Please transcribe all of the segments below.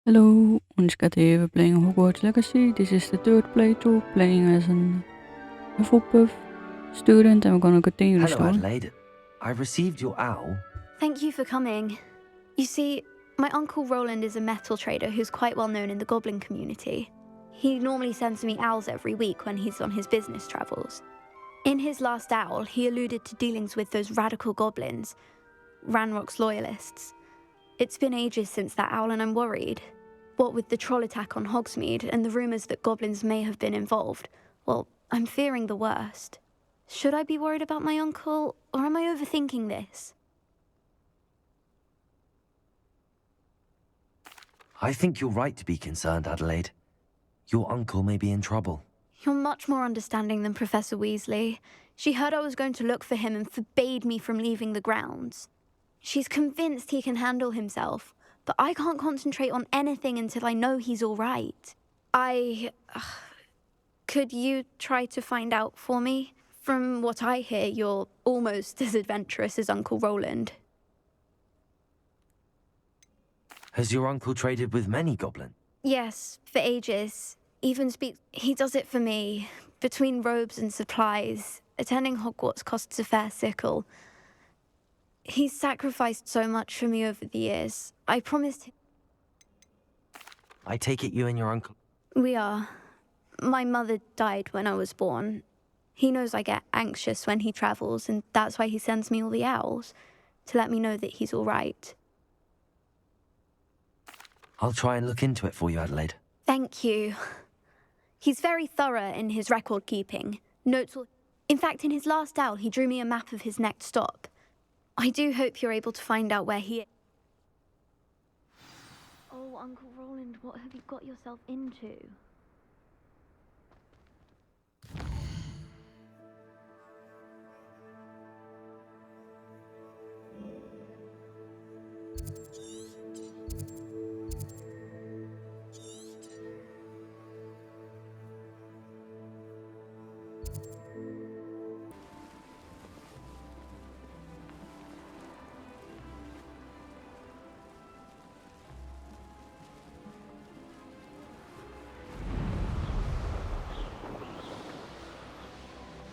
Hello, Unskate, we're playing Hogwarts Legacy. This is the third playthrough, playing as an Hufflepuff student, and we're gonna continue the Hello, story. Adelaide. I received your owl. Thank you for coming. You see, my uncle Rowland is a metal trader who's quite well known in the goblin community. He normally sends me owls every week when he's on his business travels. In his last owl, he alluded to dealings with those radical goblins, Ranrock's loyalists. It's been ages since that owl and I'm worried. What with the troll attack on Hogsmeade and the rumours that goblins may have been involved, well, I'm fearing the worst. Should I be worried about my uncle, or am I overthinking this? I think you're right to be concerned, Adelaide. Your uncle may be in trouble. You're much more understanding than Professor Weasley. She heard I was going to look for him and forbade me from leaving the grounds. She's convinced he can handle himself, but I can't concentrate on anything until I know he's all right. Could you try to find out for me? From what I hear, you're almost as adventurous as Uncle Rowland. Has your uncle traded with many goblins? Yes, for ages. He does it for me. Between robes and supplies, attending Hogwarts costs a fair sickle. He's sacrificed so much for me over the years. I promised him. I take it you and your uncle... We are. My mother died when I was born. He knows I get anxious when he travels, and that's why he sends me all the owls, to let me know that he's all right. I'll try and look into it for you, Adelaide. Thank you. He's very thorough in his record keeping. In fact, in his last owl, he drew me a map of his next stop. I do hope you're able to find out where he is. Oh, Uncle Rowland, what have you got yourself into?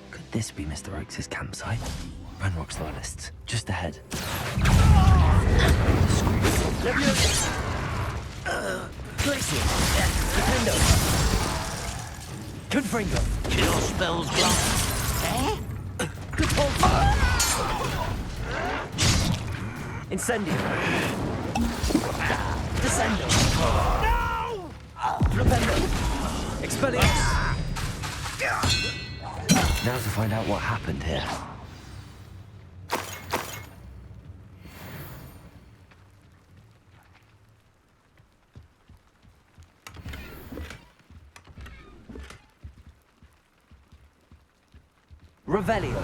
Could this be Mr. Oakes' campsite? Ranrock's loyalists, just ahead. Defendo! Confringo! Kill spells block. Good hold! Incendio! Descendo! No! Flipendo! Expelliarmus! Now to find out what happened here. Revelio.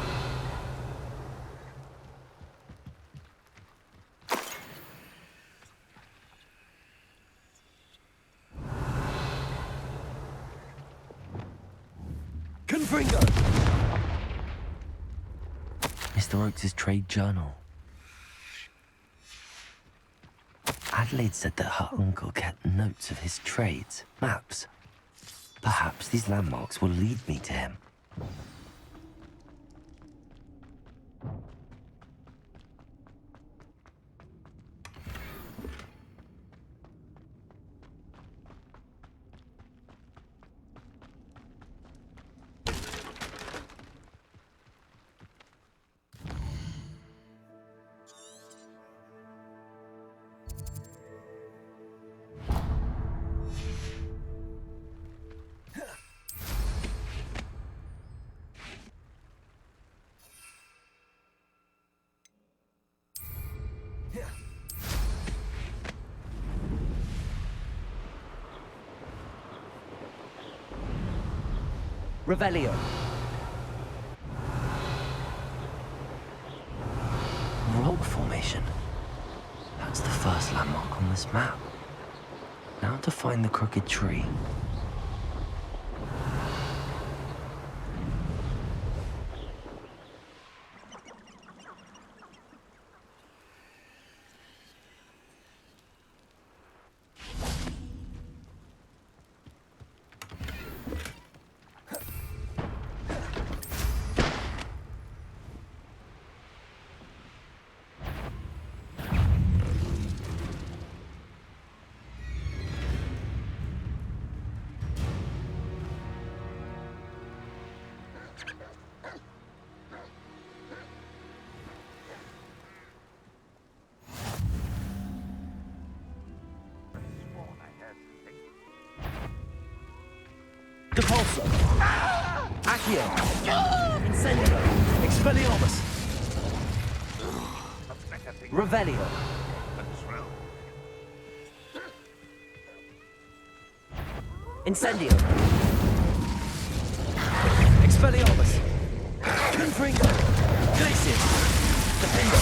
Confringo. Mr. Oakes' trade journal. Adelaide said that her uncle kept notes of his trades, maps. Perhaps these landmarks will lead me to him. Revelio. Rock formation. That's the first landmark on this map. Now to find the crooked tree. Depulso. Accio. Incendio. Expelliarmus. Revelio. Incendio. Expelliarmus. Confringo. Glacius. Defendo.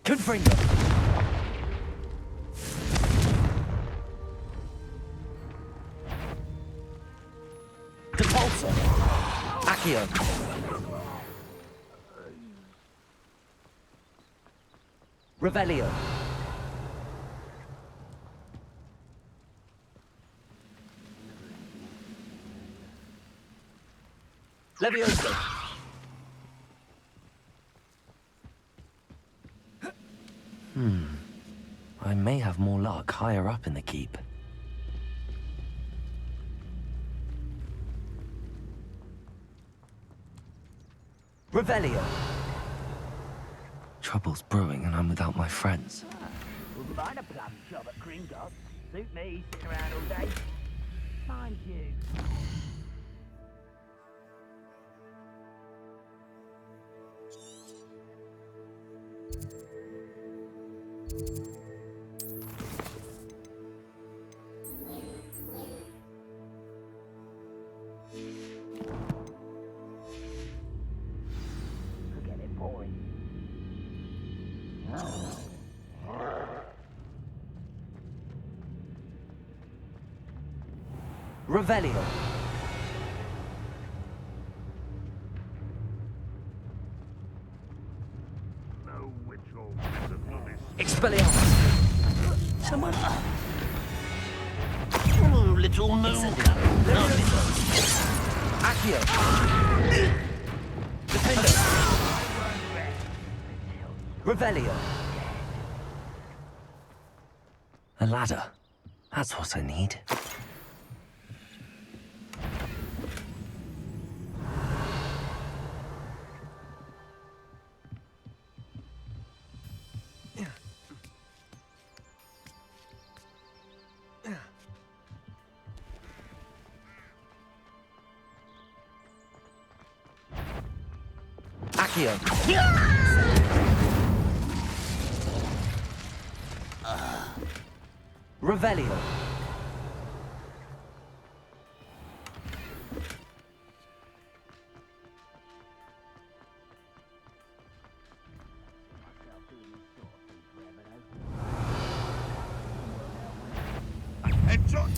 Confringo. Depulso. Accio. Revelio. Levioso. I may have more luck higher up in the keep. Revelio. Trouble's brewing and I'm without my friends. Wouldn't mind a plum job at Gringotts. Suit me, sitting around all day. Mind you. Forget it, boy. Revelio. Know which old wizard will be Expelliarmus. Someone. Oh, little mooncalf. Accio. Defendo. Revelio. A ladder. That's what I need. Accio. Revelio. headshot.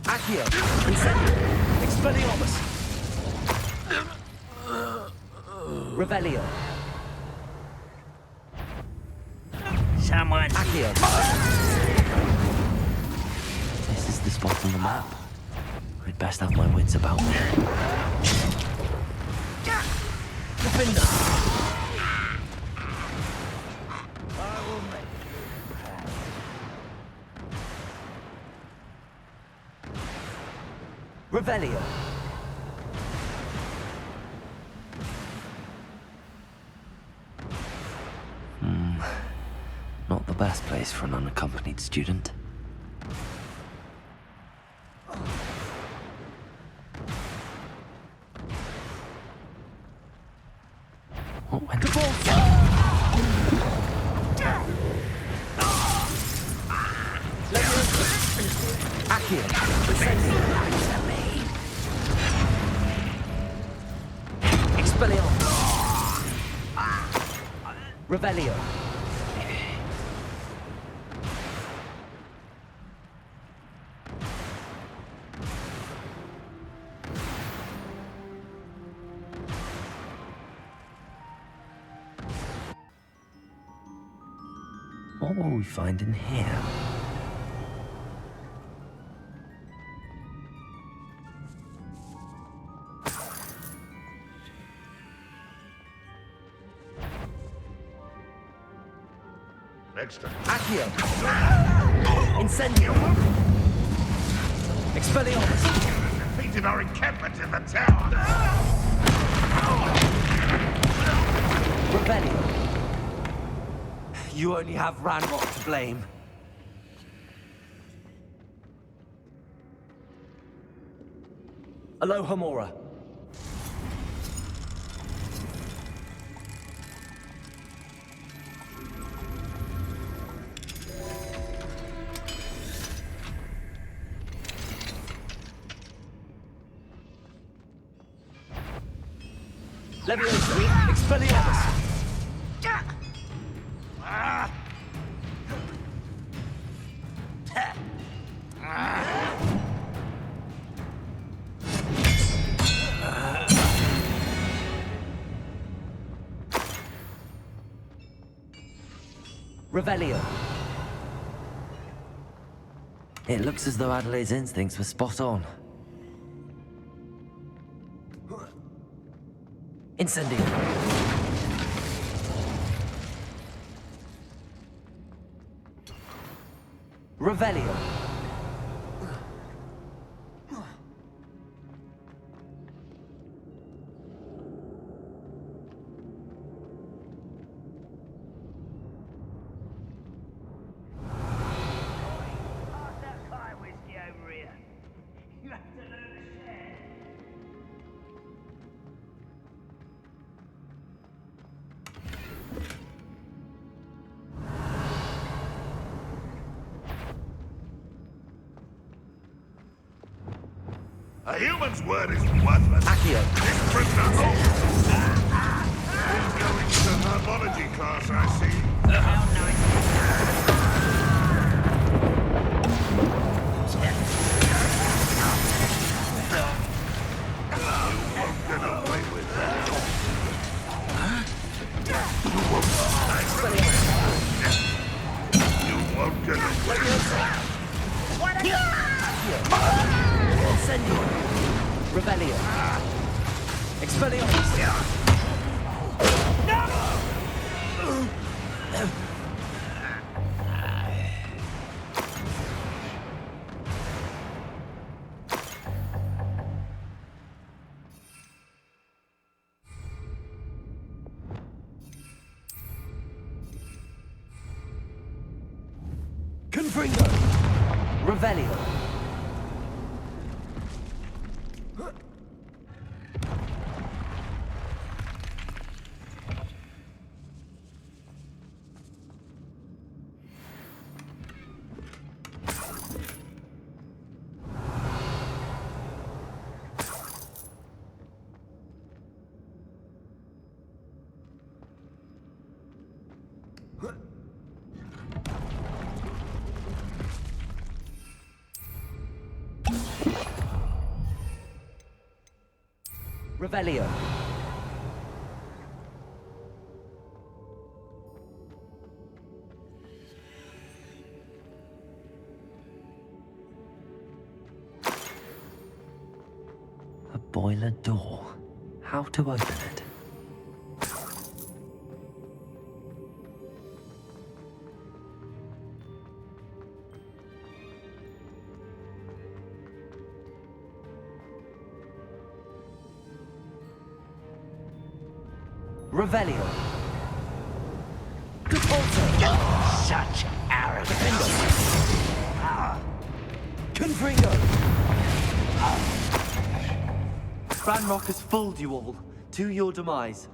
Accio. Incendio. Expelliarmus. Revelio. Someone. Accio. This is the spot on the map. I'd best have my wits about me. Defender. Revelio. Not the best place for an unaccompanied student. What went Accio. Expelliarmus. Revelio. What will we find in here? Next time. Accio. Incendio. Expelliarmus. defeated our encampment in the tower. Rebellion. You only have Ranrock to blame. Aloha Mora. Leviosa, Expelliarmus! Revelio. It looks as though Adelaide's instincts were spot on. Incendio. Revelio. Pass that pie whiskey over here. You have to learn to share. A human's word is worthless. Accio. This prisoner holds. He's going to the herbology class, I see. How nice. You won't get away with that. You won't get away with that. Incendio. Revelio. Expelliarmus. Confringo. Revelio. Revelio. A boiler door. How to open it? Revelio. Defaulter. Such arrogance. Confringo. Ranrock has fooled you all. To your demise.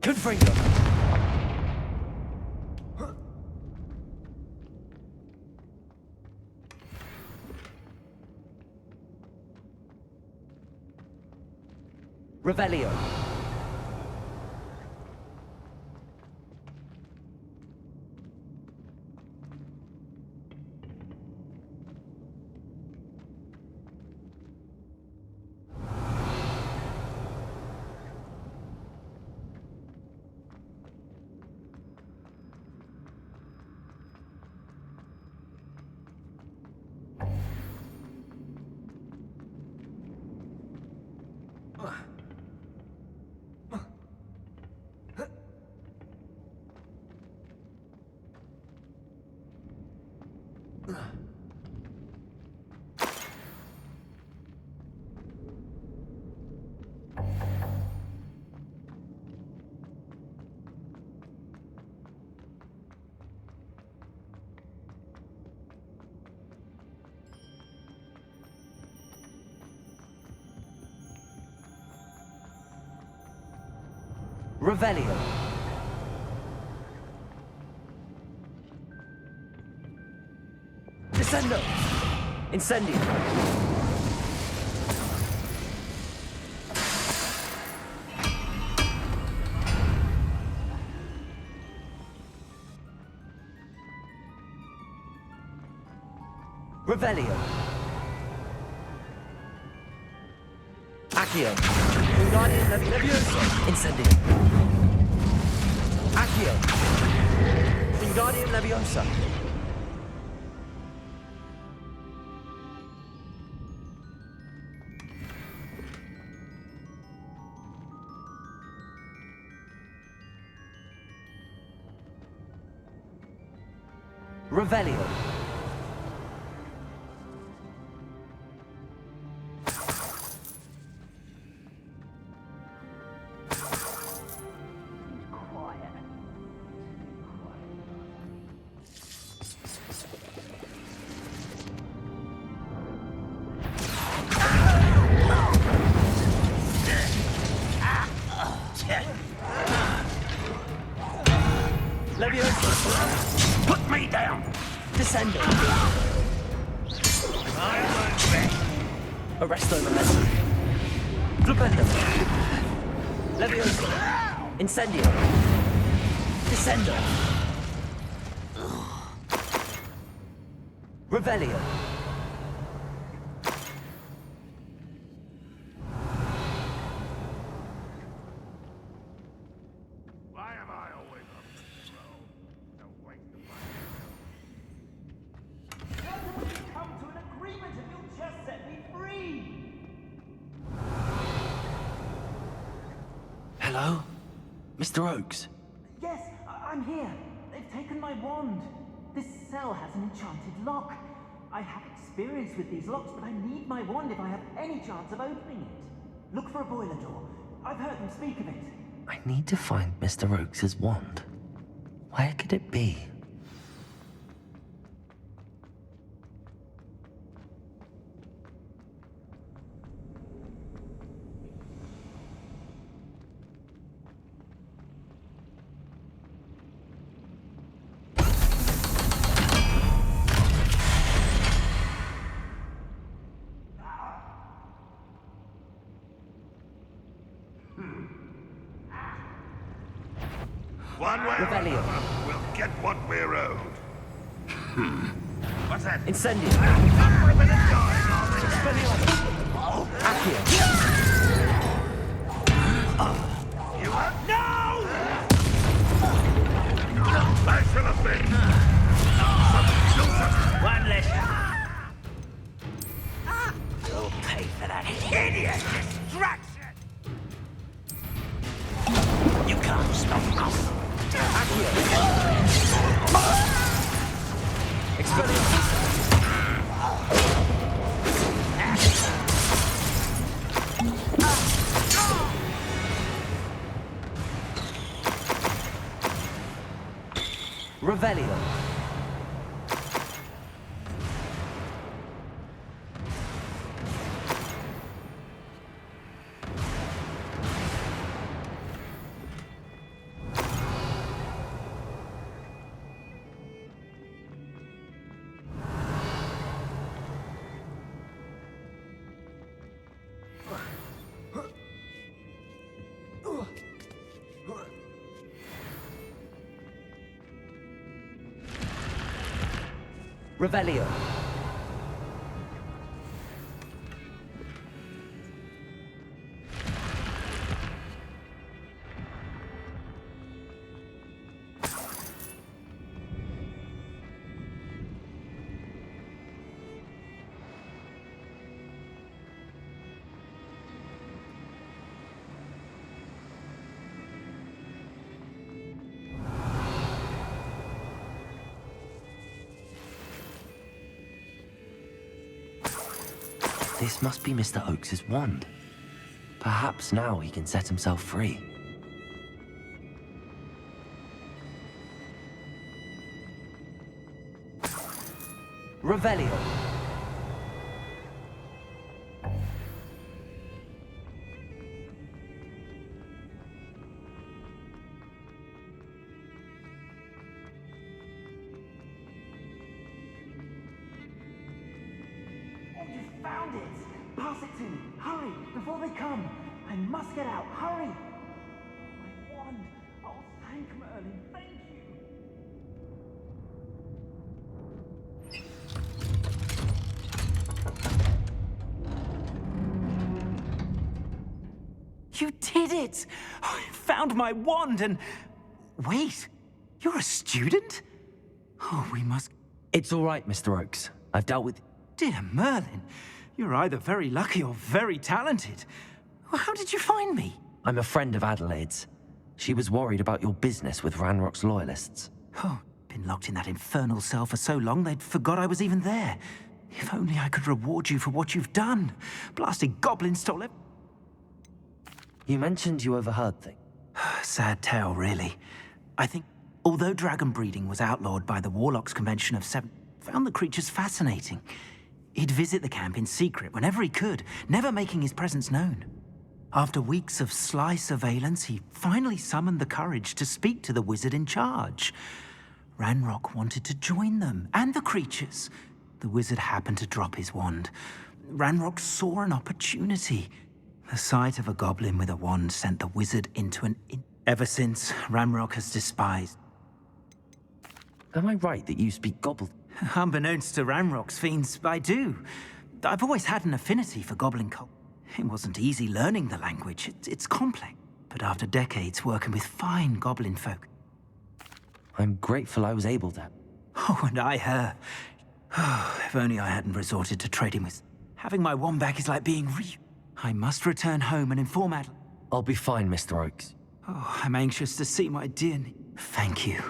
Confringo. Revelio. Revelio. Descendo. Incendio. Revelio. Accio. Wingardium Leviosa. Incendio. Accio. Wingardium Leviosa. Revelio. Leviosa. Put me down. Descendo. Arresto momentum. Flipendo. Leviosa. Incendio. Descendo. Revelio. Why am I always up to this role? Don't waste the money. Come to an agreement and you'll just set me free! Hello? Mr. Oakes? Yes, I'm here. They've taken my wand. This cell has an enchanted lock. I have experience with these locks, but I need my wand if I have any chance of opening it. Look for a boiler door. I've heard them speak of it. I need to find Mr. Oakes' wand. Where could it be? One way or Revelio. another, we'll get what we're owed. What's that? Incendio. Up for a bit of time, are we? Accio. You have no! I shall have been. One less. You'll pay for that. Idiot distraction! You can't stop us. Accio. Expelliarmus. Revelio. Revelio. This must be Mr. Oakes's wand. Perhaps now he can set himself free. Revelio. Oh, you found it! Pass it to me! Hurry, before they come! I must get out! Hurry! My wand! Oh, thank Merlin, thank you! You did it! I found my wand and... Wait, you're a student? Oh, we must... It's all right, Mr. Oakes. I've dealt with... Dear Merlin, you're either very lucky or very talented. How did you find me? I'm a friend of Adelaide's. She was worried about your business with Ranrock's loyalists. Oh, been locked in that infernal cell for so long they'd forgot I was even there. If only I could reward you for what you've done. Blasted goblins stole it. You mentioned you overheard things. Sad tale, really. I think, although dragon breeding was outlawed by the Warlocks Convention of Seven, found the creatures fascinating. He'd visit the camp in secret whenever he could, never making his presence known. After weeks of sly surveillance, he finally summoned the courage to speak to the wizard in charge. Ranrock wanted to join them, and the creatures. The wizard happened to drop his wand. Ranrock saw an opportunity. The sight of a goblin with a wand sent the wizard into an... Ever since, Ranrock has despised. Am I right that you speak gobble? Unbeknownst to Ranrock's fiends, I do. I've always had an affinity for goblin cult. It wasn't easy learning the language. It's complex. But after decades working with fine goblin folk... I'm grateful I was able to. Oh, and I her. Oh, if only I hadn't resorted to trading with... Having my wand back is like being I must return home and inform Adelaide. I'll be fine, Mr. Oakes. Oh, I'm anxious to see my dear... Thank you.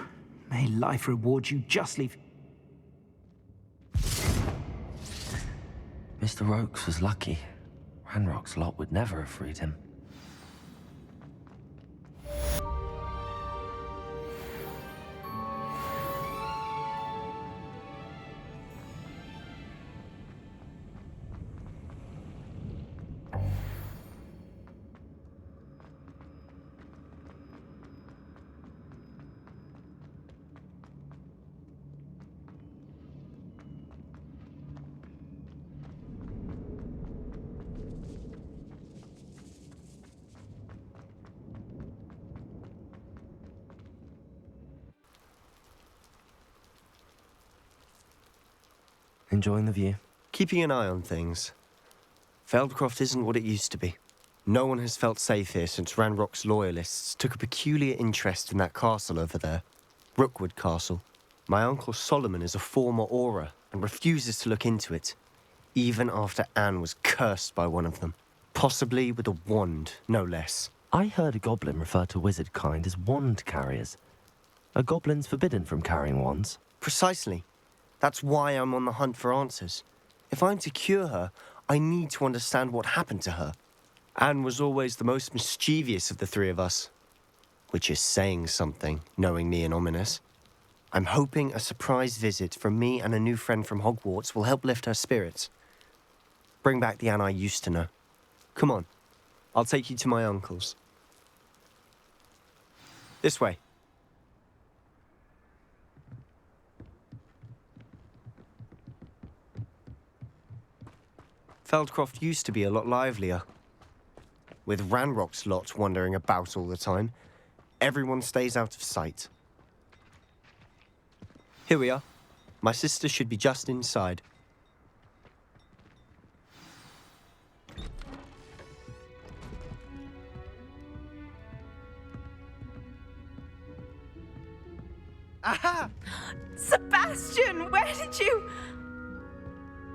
May life reward you justly. Mr. Oakes was lucky. Ranrock's lot would never have freed him. Enjoying the view? Keeping an eye on things. Feldcroft isn't what it used to be. No one has felt safe here since Ranrock's loyalists took a peculiar interest in that castle over there. Rookwood Castle. My uncle Solomon is a former Auror and refuses to look into it, even after Anne was cursed by one of them. Possibly with a wand, no less. I heard a goblin refer to wizard kind as wand carriers. Are goblins forbidden from carrying wands? Precisely. That's why I'm on the hunt for answers. If I'm to cure her, I need to understand what happened to her. Anne was always the most mischievous of the three of us. Which is saying something, knowing me and Ominous. I'm hoping a surprise visit from me and a new friend from Hogwarts will help lift her spirits. Bring back the Anne I used to know. Come on, I'll take you to my uncle's. This way. Feldcroft used to be a lot livelier. With Ranrock's lot wandering about all the time, everyone stays out of sight. Here we are. My sister should be just inside. Aha! Sebastian, where did you...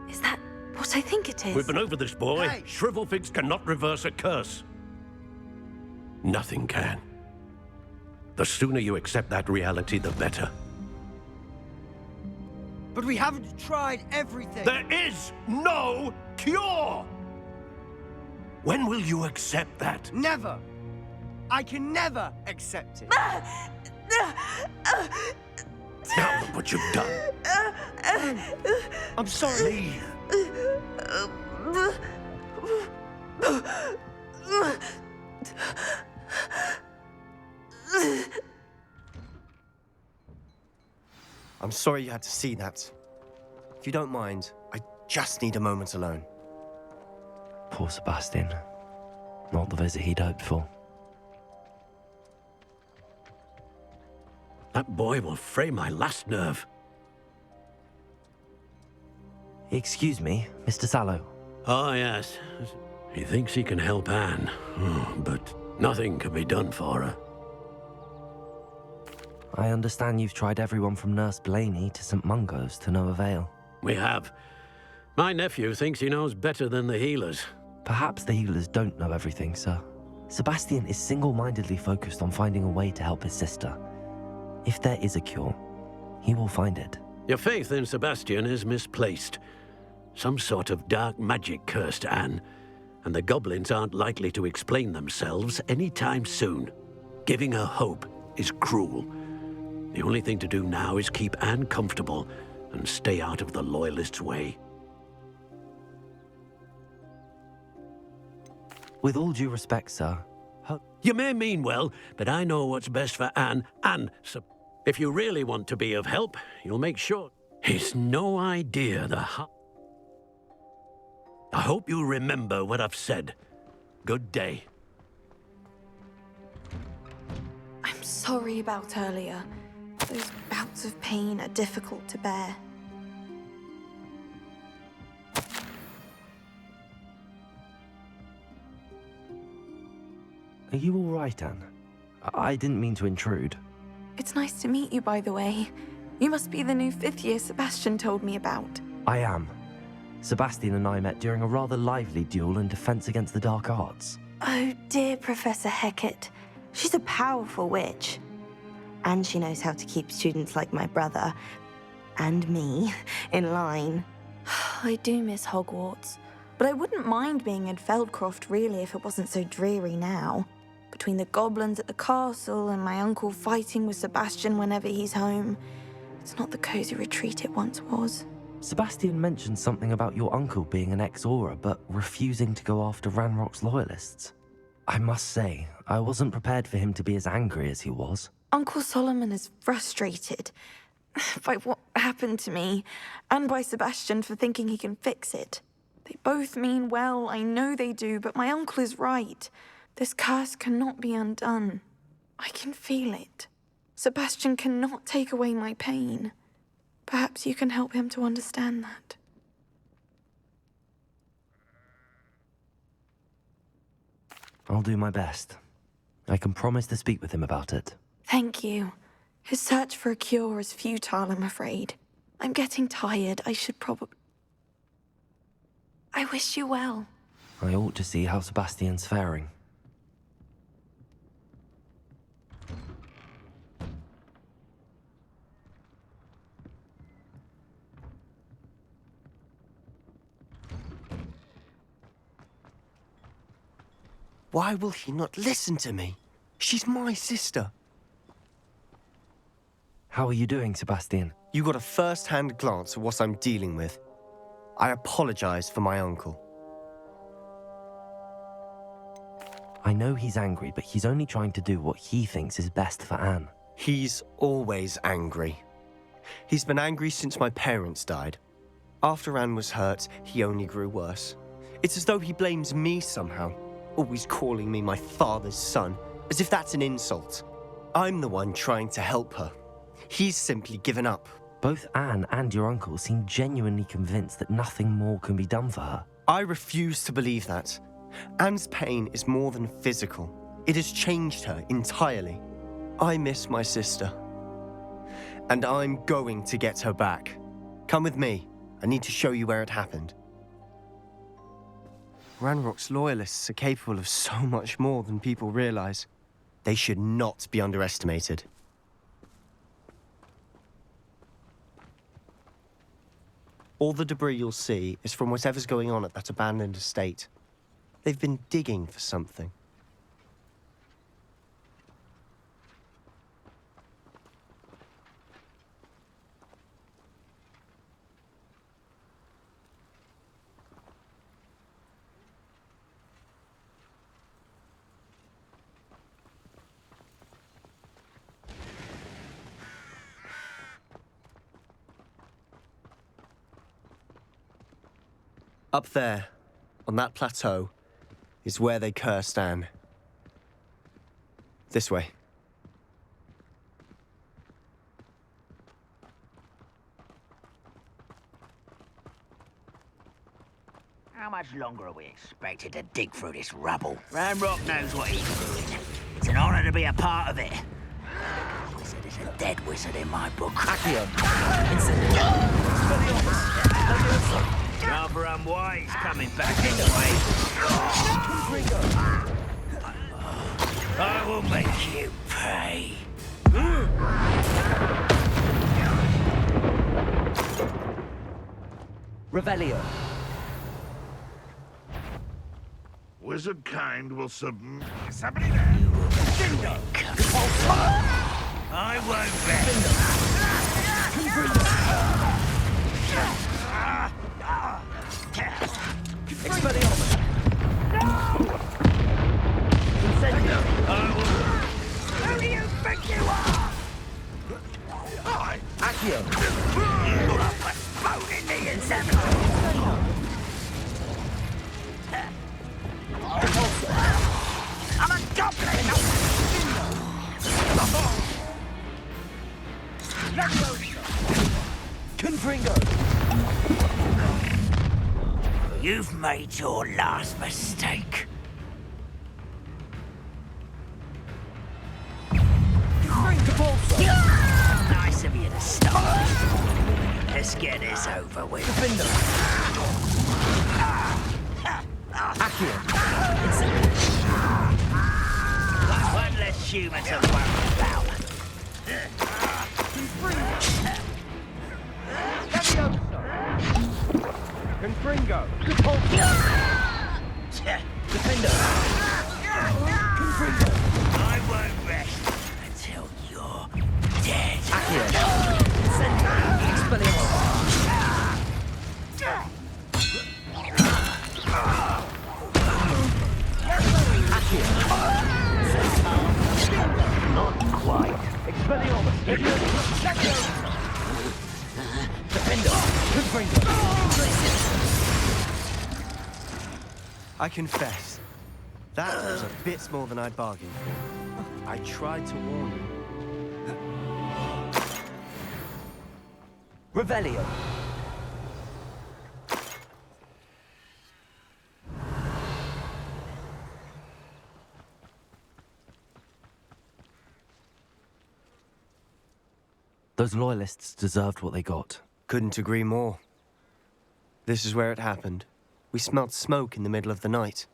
Is that what I think it is? We've been over this, boy. Hey. Shrivelfigs cannot reverse a curse. Nothing can. The sooner you accept that reality, the better. But we haven't tried everything. There is no cure! When will you accept that? Never! I can never accept it. Now look what you've done. I'm sorry. Leave. I'm sorry you had to see that. If you don't mind, I just need a moment alone. Poor Sebastian. Not the visit he'd hoped for. That boy will fray my last nerve. Excuse me, Mr. Sallow. Oh, yes. He thinks he can help Anne, but nothing can be done for her. I understand you've tried everyone from Nurse Blaney to St. Mungo's to no avail. We have. My nephew thinks he knows better than the healers. Perhaps the healers don't know everything, sir. Sebastian is single-mindedly focused on finding a way to help his sister. If there is a cure, he will find it. Your faith in Sebastian is misplaced. Some sort of dark magic cursed Anne, and the goblins aren't likely to explain themselves anytime soon. Giving her hope is cruel. The only thing to do now is keep Anne comfortable and stay out of the Loyalists' way. With all due respect, sir, You may mean well, but I know what's best for Anne, and if you really want to be of help, you'll make sure. It's no idea I hope you remember what I've said. Good day. I'm sorry about earlier. Those bouts of pain are difficult to bear. are you all right, Anne? I didn't mean to intrude. It's nice to meet you, by the way. You must be the new 5th year Sebastian told me about. I am. Sebastian and I met during a rather lively duel in defense against the dark arts. Oh, dear Professor Hecat. She's a powerful witch. And she knows how to keep students like my brother, and me, in line. I do miss Hogwarts, but I wouldn't mind being in Feldcroft, really, if it wasn't so dreary now. Between the goblins at the castle and my uncle fighting with Sebastian whenever he's home, it's not the cozy retreat it once was. Sebastian mentioned something about your uncle being an ex-Auror, but refusing to go after Ranrock's Loyalists. I must say, I wasn't prepared for him to be as angry as he was. Uncle Solomon is frustrated by what happened to me, and by Sebastian for thinking he can fix it. They both mean well, I know they do, but my uncle is right. This curse cannot be undone. I can feel it. Sebastian cannot take away my pain. Perhaps you can help him to understand that. I'll do my best. I can promise to speak with him about it. Thank you. His search for a cure is futile, I'm afraid. I'm getting tired. I should probably... I wish you well. I ought to see how Sebastian's faring. Why will he not listen to me? She's my sister. How are you doing, Sebastian? You got a first-hand glance at what I'm dealing with. I apologize for my uncle. I know he's angry, but he's only trying to do what he thinks is best for Anne. He's always angry. He's been angry since my parents died. After Anne was hurt, he only grew worse. It's as though he blames me somehow, always calling me my father's son, as if that's an insult. I'm the one trying to help her. He's simply given up. Both Anne and your uncle seem genuinely convinced that nothing more can be done for her. I refuse to believe that. Anne's pain is more than physical. It has changed her entirely. I miss my sister. And I'm going to get her back. Come with me. I need to show you where it happened. Ranrock's Loyalists are capable of so much more than people realize. They should not be underestimated. All the debris you'll see is from whatever's going on at that abandoned estate. They've been digging for something. Up there, on that plateau, is where they cursed Anne. This way. How much longer are we expected to dig through this rubble? Ranrock knows what he's doing. It's an honor to be a part of it. Wizard is a dead wizard in my book. Accio. Rather unwise coming back anyway. I will make you pay. Revelio. Wizard kind will submit. Somebody there. I won't rest. Expelliarmus. Incendio. Who do you think you are? Accio. You are postponing the incendio. I'm a goblin! Confringo. You've made your last mistake. Nice of you to stop. Let's get this over with. One less human to worry about. Confringo. Defender. Confringo. I won't rest until you're dead. Not quite. Expelliarmus. Defender. I confess, that was a bit more than I'd bargained for. I tried to warn you. Revelio. Those loyalists deserved what they got. Couldn't agree more. This is where it happened. We smelled smoke in the middle of the night.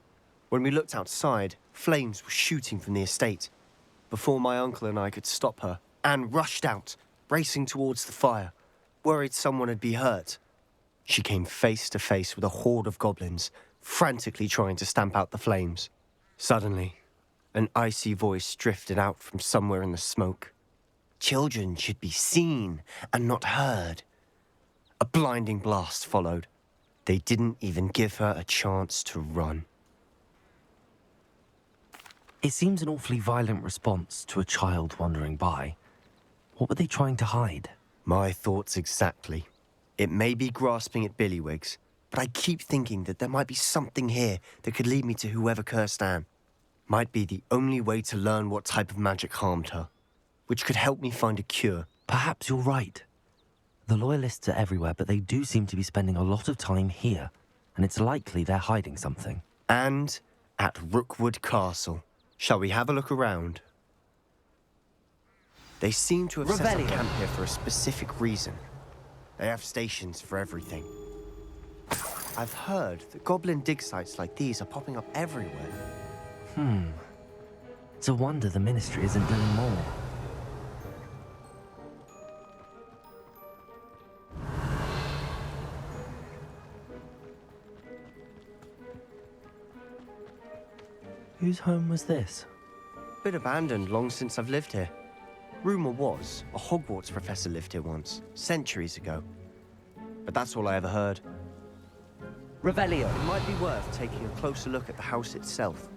When we looked outside, flames were shooting from the estate. Before my uncle and I could stop her, Anne rushed out, racing towards the fire, worried someone had been hurt. She came face to face with a horde of goblins, frantically trying to stamp out the flames. Suddenly, an icy voice drifted out from somewhere in the smoke. Children should be seen and not heard. A blinding blast followed. They didn't even give her a chance to run. It seems an awfully violent response to a child wandering by. What were they trying to hide? My thoughts exactly. It may be grasping at Billywigs, but I keep thinking that there might be something here that could lead me to whoever cursed Anne. Might be the only way to learn what type of magic harmed her, which could help me find a cure. Perhaps you're right. The Loyalists are everywhere, but they do seem to be spending a lot of time here, and it's likely they're hiding something. And at Rookwood Castle. Shall we have a look around? They seem to have set up camp here for a specific reason. They have stations for everything. I've heard that goblin dig sites like these are popping up everywhere. It's a wonder the Ministry isn't doing more. Whose home was this? Been abandoned long since I've lived here. Rumour was a Hogwarts professor lived here once, centuries ago. But that's all I ever heard. Revelio, it might be worth taking a closer look at the house itself.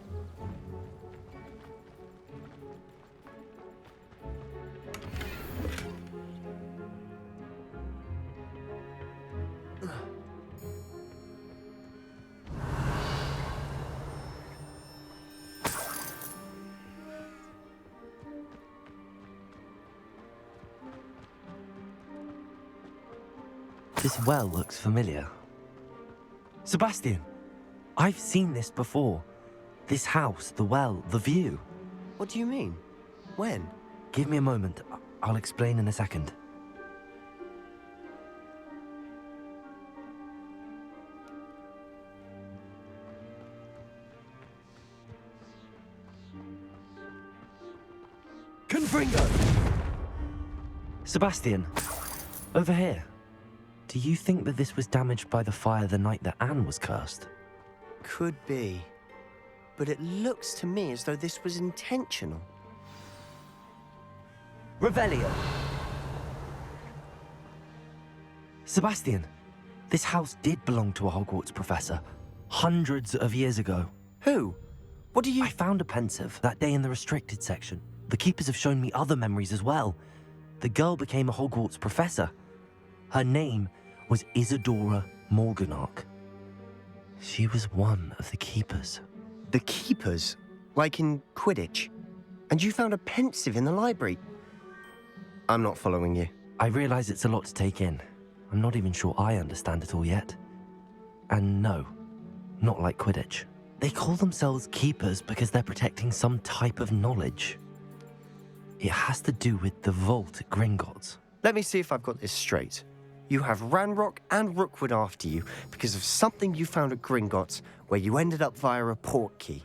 This well looks familiar. Sebastian, I've seen this before. This house, the well, the view. What do you mean? When? Give me a moment. I'll explain in a second. Confringo! Sebastian, over here. Do you think that this was damaged by the fire the night that Anne was cursed? Could be. But it looks to me as though this was intentional. Revelio! Sebastian, this house did belong to a Hogwarts professor, hundreds of years ago. Who? What do you— I found a pensive that day in the restricted section. The keepers have shown me other memories as well. The girl became a Hogwarts professor. Her name was Isadora Morganach. She was one of the keepers. The keepers? Like in Quidditch? And you found a pensive in the library? I'm not following you. I realize it's a lot to take in. I'm not even sure I understand it all yet. And no, not like Quidditch. They call themselves keepers because they're protecting some type of knowledge. It has to do with the vault at Gringotts. Let me see if I've got this straight. You have Ranrock and Rookwood after you because of something you found at Gringotts where you ended up via a portkey.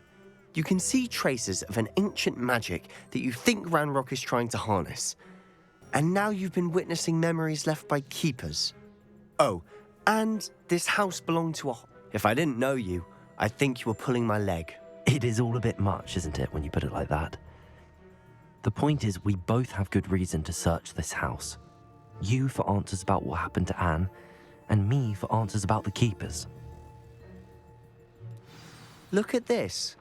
You can see traces of an ancient magic that you think Ranrock is trying to harness. And now you've been witnessing memories left by keepers. Oh, and this house belonged to a— If I didn't know you, I'd think you were pulling my leg. It is all a bit much, isn't it, when you put it like that? The point is, we both have good reason to search this house. You for answers about what happened to Anne, and me for answers about the keepers. Look at this.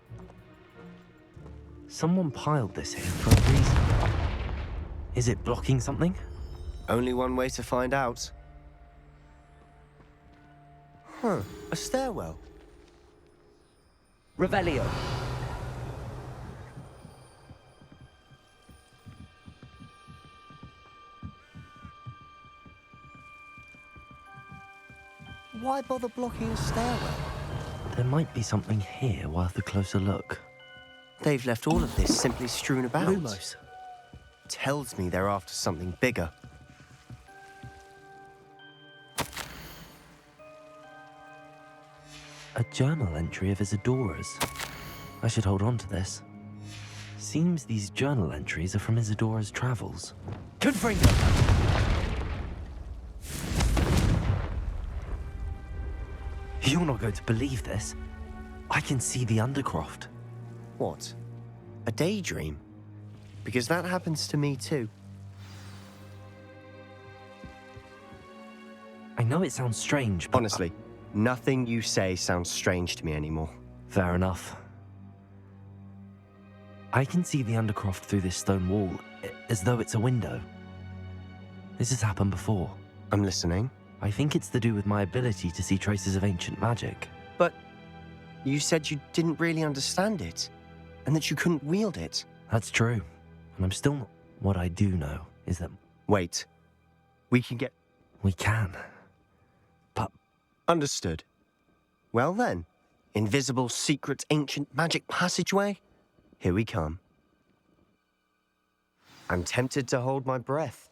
Someone piled this here for a reason. Is it blocking something? Only one way to find out. Huh, a stairwell. Revelio. Why bother blocking a stairwell? There might be something here worth a closer look. They've left all of this simply strewn about. Lumos. Tells me they're after something bigger. A journal entry of Isadora's. I should hold on to this. Seems these journal entries are from Isadora's travels. Confringo! You're not going to believe this. I can see the Undercroft. What? A daydream? Because that happens to me too. I know it sounds strange, but honestly, nothing you say sounds strange to me anymore. Fair enough. I can see the Undercroft through this stone wall, as though it's a window. This has happened before. I'm listening. I think it's to do with my ability to see traces of ancient magic. But you said you didn't really understand it, and that you couldn't wield it. That's true, and I'm still not. What I do know is that... Wait. We can. But... Understood. Well then, invisible, secret, ancient magic passageway? Here we come. I'm tempted to hold my breath.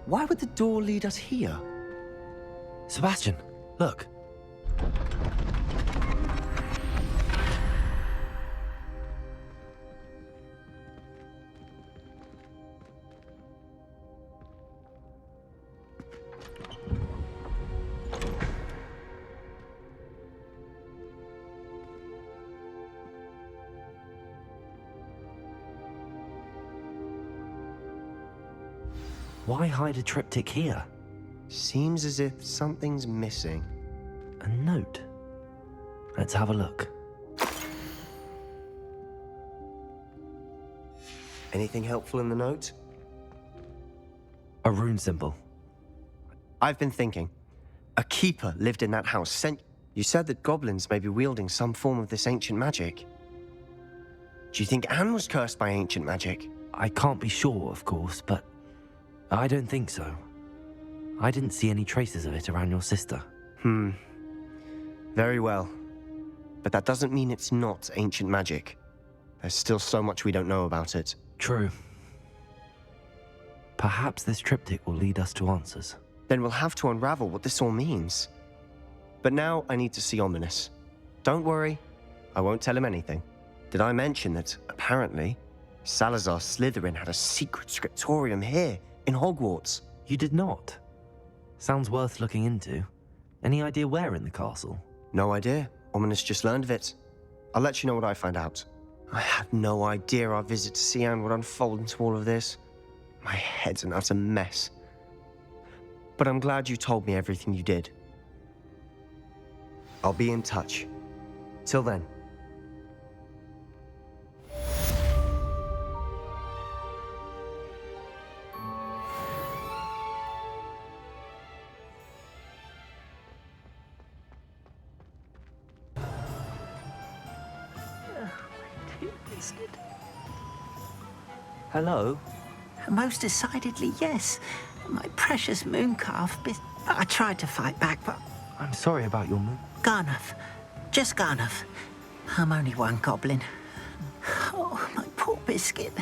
Why would the door lead us here? Sebastian, look. Why hide a triptych here? Seems as if something's missing. A note. Let's have a look. Anything helpful in the note? A rune symbol. I've been thinking. A keeper lived in that house. You said that goblins may be wielding some form of this ancient magic. Do you think Anne was cursed by ancient magic? I can't be sure, of course, but I don't think so. I didn't see any traces of it around your sister. Very well. But that doesn't mean it's not ancient magic. There's still so much we don't know about it. True. Perhaps this triptych will lead us to answers. Then we'll have to unravel what this all means. But now I need to see Ominous. Don't worry, I won't tell him anything. Did I mention that, apparently, Salazar Slytherin had a secret scriptorium here, in Hogwarts? You did not? Sounds worth looking into. Any idea where in the castle? No idea. Ominous just learned of it. I'll let you know what I find out. I had no idea our visit to see Anne would unfold into all of this. My head's an utter mess. But I'm glad you told me everything you did. I'll be in touch. Till then. Biscuit? Hello? Most decidedly, yes. My precious mooncalf. I tried to fight back, but... I'm sorry about your moon. Garnuff. Just Garnuff. I'm only one goblin. Oh, my poor Biscuit.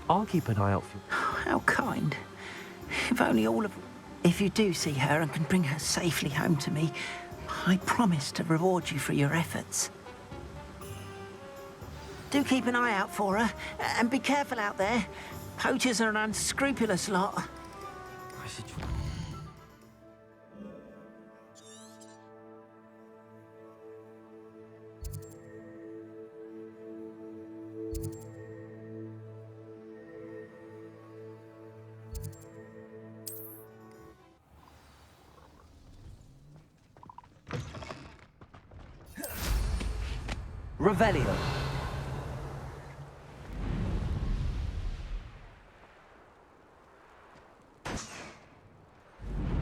I'll keep an eye out for you. Oh, how kind. If only all of... If you do see her and can bring her safely home to me, I promise to reward you for your efforts. Do keep an eye out for her, and be careful out there. Poachers are an unscrupulous lot. I should... Revelio.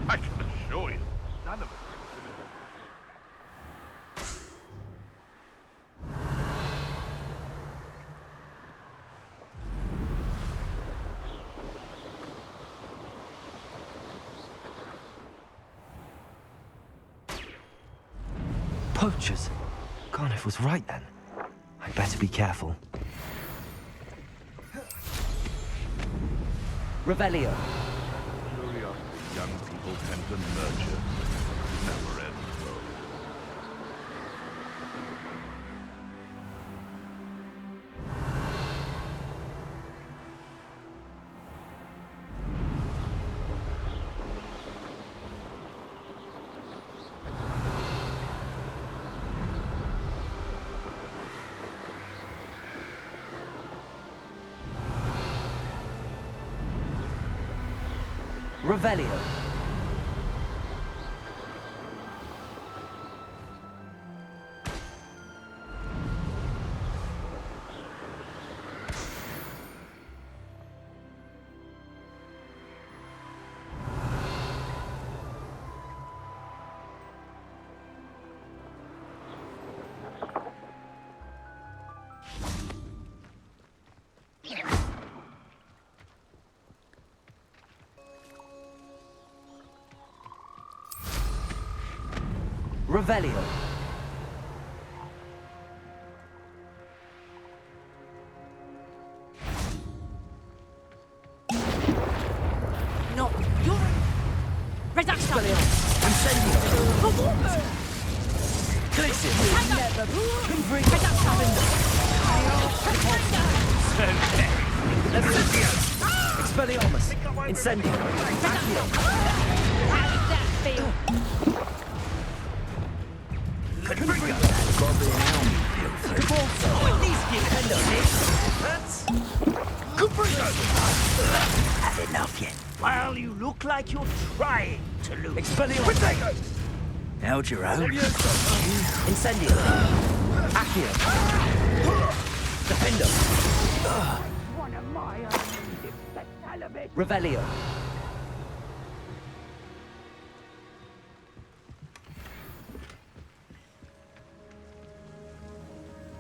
I can assure you, none of it. Poachers. Garnuff was right then. I'd better be careful. Revelio. Curiosity young people tend to nurture. Never ends well. Revelio. Revelio. No, you're... Reduction! Expelliarmus. Incendio. How did that feel? At least give Had enough yet? Well, you look like you're trying to lose. Expelliarmus! Held your own. Incendio! Accio! Defender! One of my own. Revelio!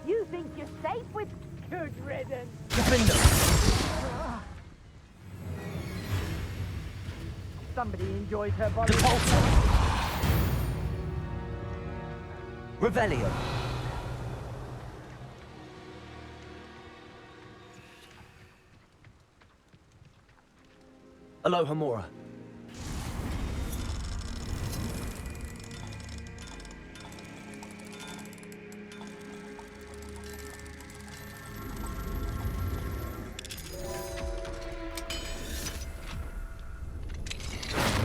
You think you're safe with good riddance? Defender! Somebody enjoys her body. Revelio! Aloha Mora.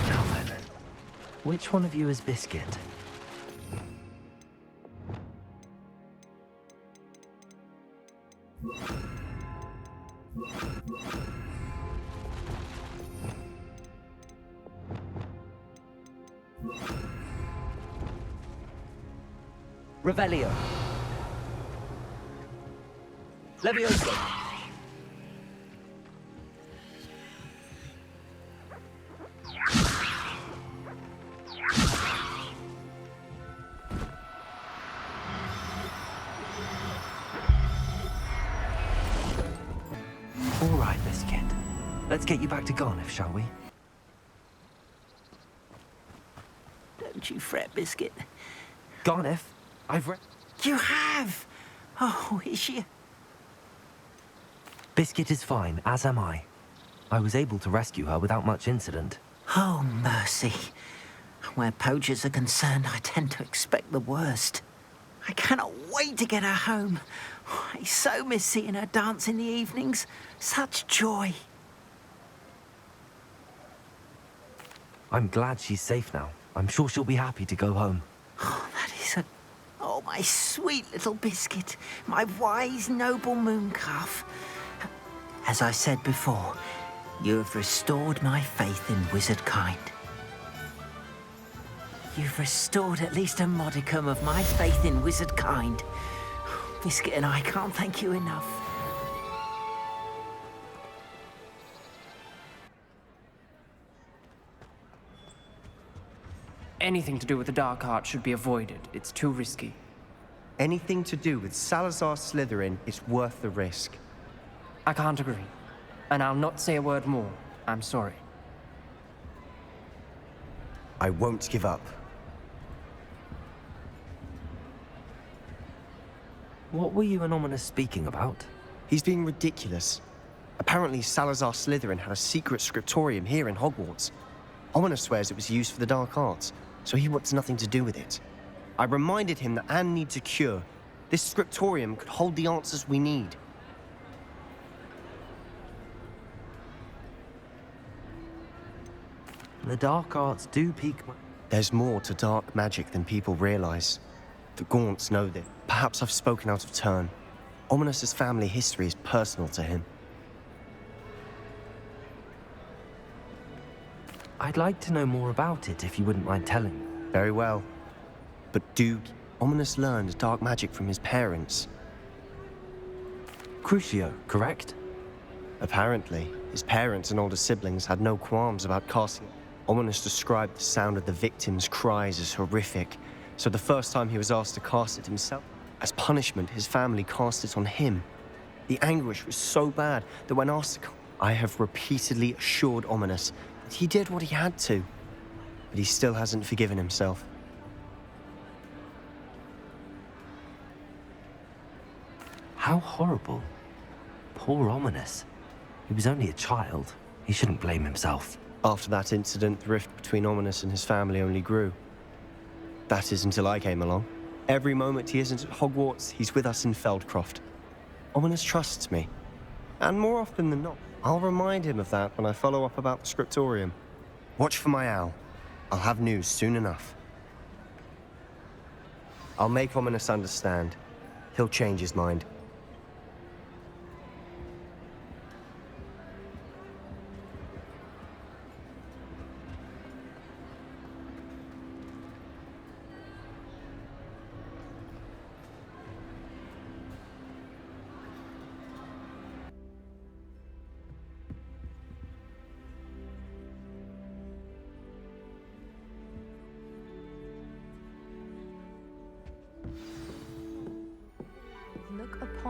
Now then, which one of you is Biscuit? Revelio. Levioso. All right, Biscuit. Let's get you back to Garniff, shall we? Don't you fret, Biscuit. Garniff? I've read... You have! Oh, is she? Biscuit is fine, as am I. I was able to rescue her without much incident. Oh, mercy. Where poachers are concerned, I tend to expect the worst. I cannot wait to get her home. I so miss seeing her dance in the evenings. Such joy. I'm glad she's safe now. I'm sure she'll be happy to go home. Oh, that is a... Oh, my sweet little Biscuit. My wise, noble mooncalf. As I said before, you have restored my faith in wizard kind. You've restored at least a modicum of my faith in wizard kind. Biscuit and I can't thank you enough. Anything to do with the dark art should be avoided. It's too risky. Anything to do with Salazar Slytherin is worth the risk. I can't agree. And I'll not say a word more. I'm sorry. I won't give up. What were you and Ominous speaking about? He's being ridiculous. Apparently, Salazar Slytherin had a secret scriptorium here in Hogwarts. Ominous swears it was used for the dark arts, so he wants nothing to do with it. I reminded him that Anne needs a cure. This scriptorium could hold the answers we need. The dark arts do pique my... There's more to dark magic than people realize. The Gaunts know that. Perhaps I've spoken out of turn. Ominous's family history is personal to him. I'd like to know more about it, if you wouldn't mind telling. Very well. But Ominous learned dark magic from his parents. Crucio, correct? Apparently, his parents and older siblings had no qualms about casting. Ominous described the sound of the victims' cries as horrific, so the first time he was asked to cast it himself, as punishment, his family cast it on him. The anguish was so bad that when asked to I have repeatedly assured Ominous that he did what he had to, but he still hasn't forgiven himself. How horrible. Poor Ominous. He was only a child. He shouldn't blame himself. After that incident, the rift between Ominous and his family only grew. That is until I came along. Every moment he isn't at Hogwarts, he's with us in Feldcroft. Ominous trusts me. And more often than not, I'll remind him of that when I follow up about the scriptorium. Watch for my owl. I'll have news soon enough. I'll make Ominous understand. He'll change his mind.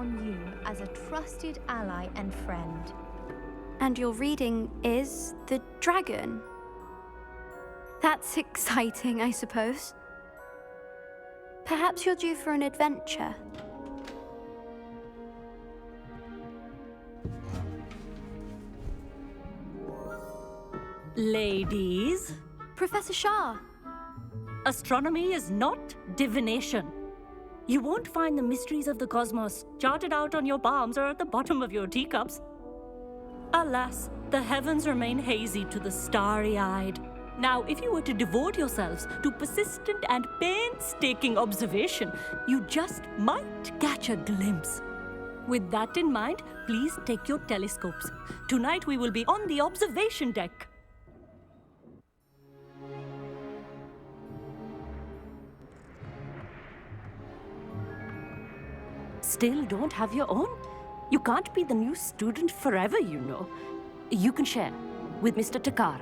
on you as a trusted ally and friend. And your reading is the dragon. That's exciting, I suppose. Perhaps you're due for an adventure. Ladies, Professor Shah. astronomy is not divination. You won't find the mysteries of the cosmos charted out on your palms or at the bottom of your teacups. Alas, the heavens remain hazy to the starry-eyed. Now, if you were to devote yourselves to persistent and painstaking observation, you just might catch a glimpse. With that in mind, please take your telescopes. Tonight we will be on the observation deck. Still don't have your own? You can't be the new student forever, you know. You can share with Mr. Takar.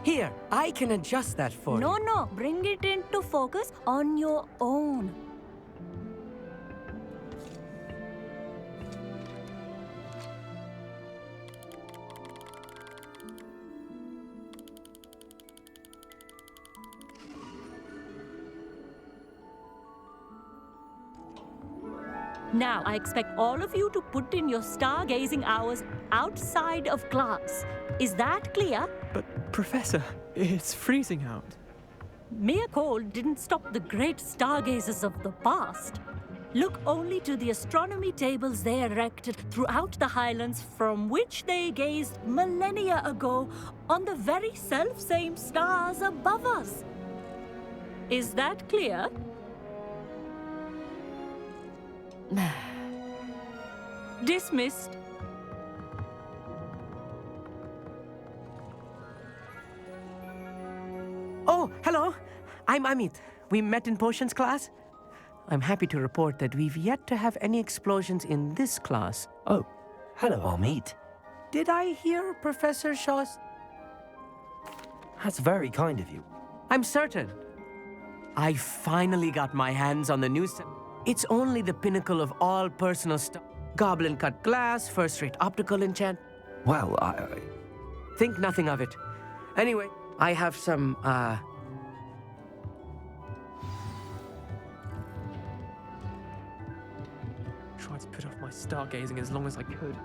Here, I can adjust that for you. No, bring it into focus on your own. Now, I expect all of you to put in your stargazing hours outside of class. Is that clear? But, Professor, it's freezing out. Mere cold didn't stop the great stargazers of the past. Look only to the astronomy tables they erected throughout the highlands from which they gazed millennia ago on the very self-same stars above us. Is that clear? Dismissed. Oh, hello. I'm Amit. We met in potions class. I'm happy to report that we've yet to have any explosions in this class. Oh, hello, Amit. Did I hear Professor Shaw's... That's very kind of you. I'm certain. I finally got my hands on the new set. It's only the pinnacle of all personal stuff. Goblin cut glass, first-rate optical enchant. Well, Think nothing of it. Anyway, I have some, Tried to put off my stargazing as long as I could.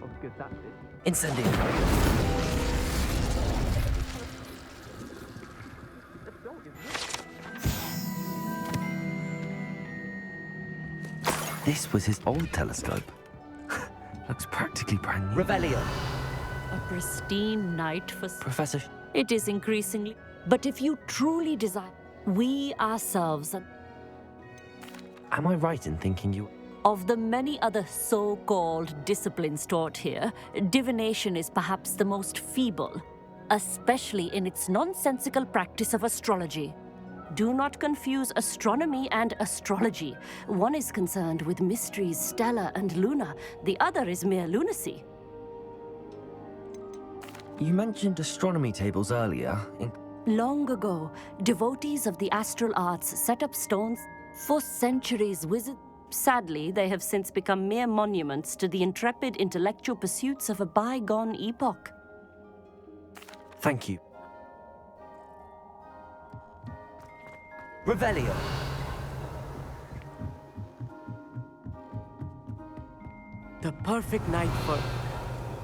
Oh, good that did. Incendiary. This was his old telescope. Looks practically brand new. Revelio. A pristine night for... Professor... It is increasingly... But if you truly desire, we ourselves... Am I right in thinking you... Of the many other so-called disciplines taught here, divination is perhaps the most feeble, especially in its nonsensical practice of astrology. Do not confuse astronomy and astrology. One is concerned with mysteries stellar and lunar. The other is mere lunacy. You mentioned astronomy tables earlier. Long ago, devotees of the astral arts set up stones. For centuries, wizards... Sadly, they have since become mere monuments to the intrepid intellectual pursuits of a bygone epoch. Thank you. Revelio. The perfect night for...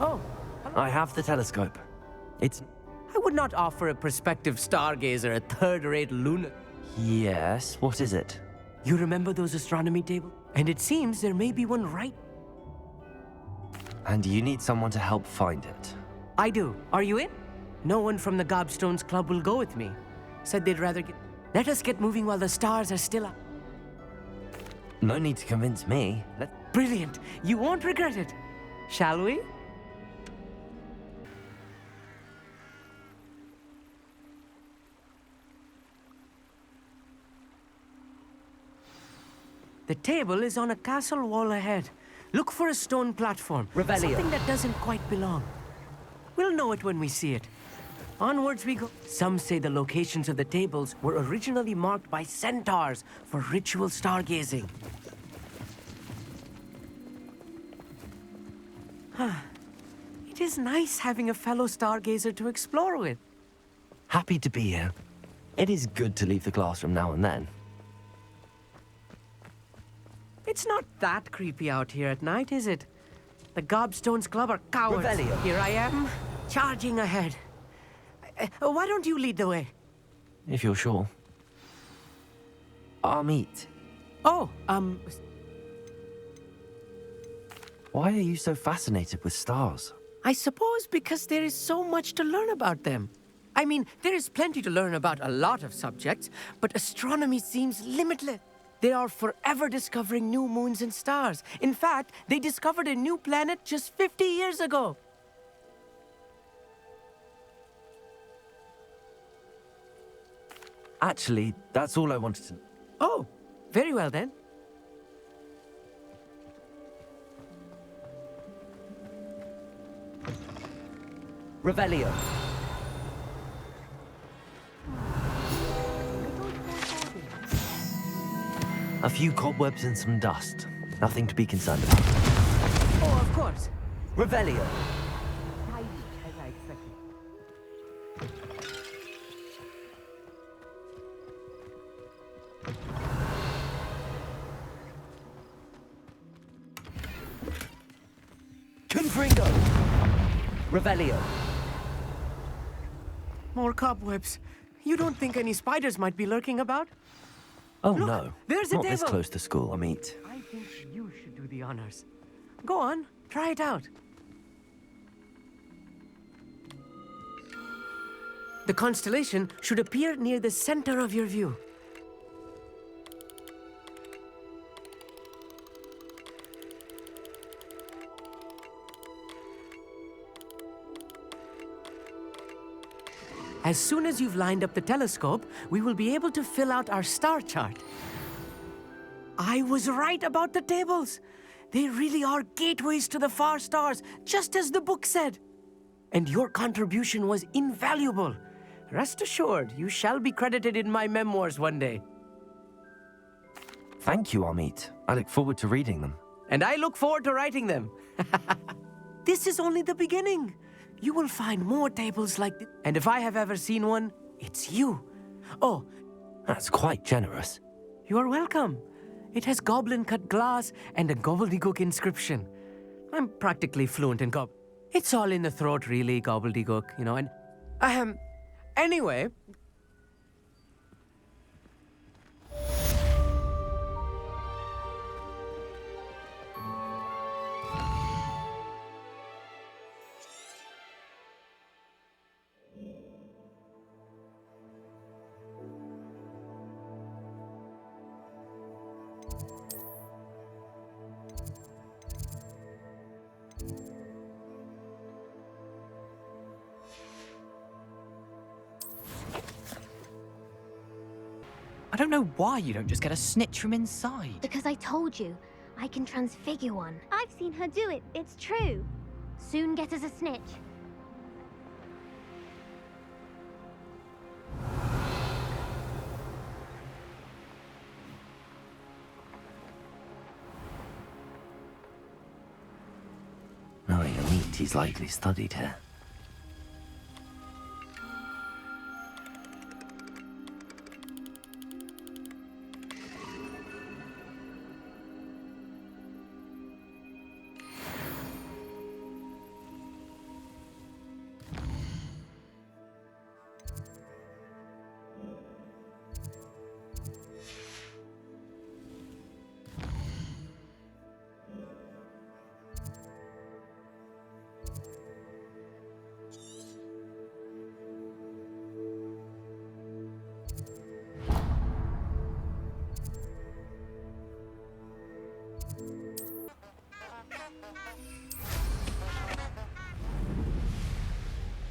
Oh. I have the telescope. It's... I would not offer a prospective stargazer a third-rate lunar... Yes, what is it? You remember those astronomy tables? And it seems there may be one right... And you need someone to help find it. I do. Are you in? No one from the Gobstones Club will go with me. Said they'd rather get... Let us get moving while the stars are still up. No need to convince me. Brilliant. You won't regret it. Shall we? The table is on a castle wall ahead. Look for a stone platform. Revelio. Something that doesn't quite belong. We'll know it when we see it. Onwards we go. Some say the locations of the tables were originally marked by centaurs for ritual stargazing. It is nice having a fellow stargazer to explore with. Happy to be here. It is good to leave the classroom now and then. It's not that creepy out here at night, is it? The Gobstones Club are cowards. Revelio. Here I am, charging ahead. Why don't you lead the way? If you're sure. Our meet. Oh, Why are you so fascinated with stars? I suppose because there is so much to learn about them. I mean, there is plenty to learn about a lot of subjects, but astronomy seems limitless. They are forever discovering new moons and stars. In fact, they discovered a new planet just 50 years ago. Actually, that's all I wanted to... Oh, very well then. Revelio. A few cobwebs and some dust. Nothing to be concerned about. Oh, of course. Revelio. As I expected. Confringo. Revelio. More cobwebs. You don't think any spiders might be lurking about? Oh, Look, no. there's a Not this table. close to school, I meet. I think you should do the honors. Go on, try it out. The constellation should appear near the center of your view. As soon as you've lined up the telescope, we will be able to fill out our star chart. I was right about the tables. They really are gateways to the far stars, just as the book said. And your contribution was invaluable. Rest assured, you shall be credited in my memoirs one day. Thank you, Amit. I look forward to reading them. And I look forward to writing them. This is only the beginning. You will find more tables like this. And if I have ever seen one, it's you. Oh, that's quite generous. You are welcome. It has goblin-cut glass and a gobbledygook inscription. I'm practically fluent in It's all in the throat, really, gobbledygook, you know, and... Anyway... I don't know why you don't just get a snitch from inside. Because I told you, I can transfigure one. I've seen her do it, it's true. Soon get us a snitch. Knowing Amit, he's likely studied here.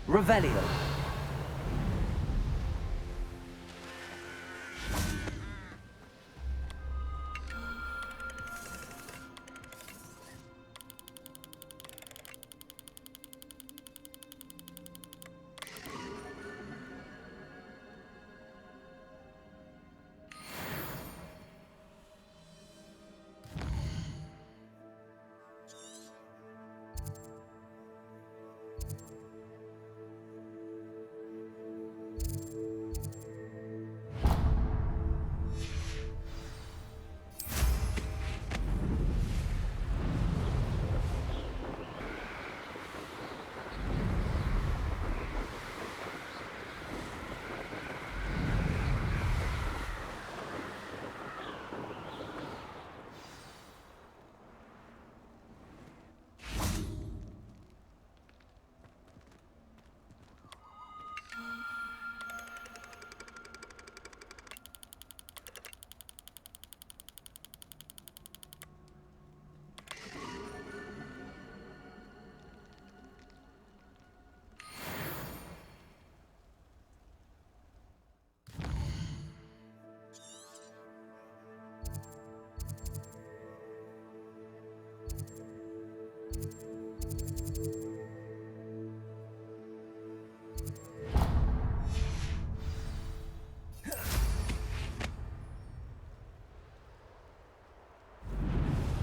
Revelio.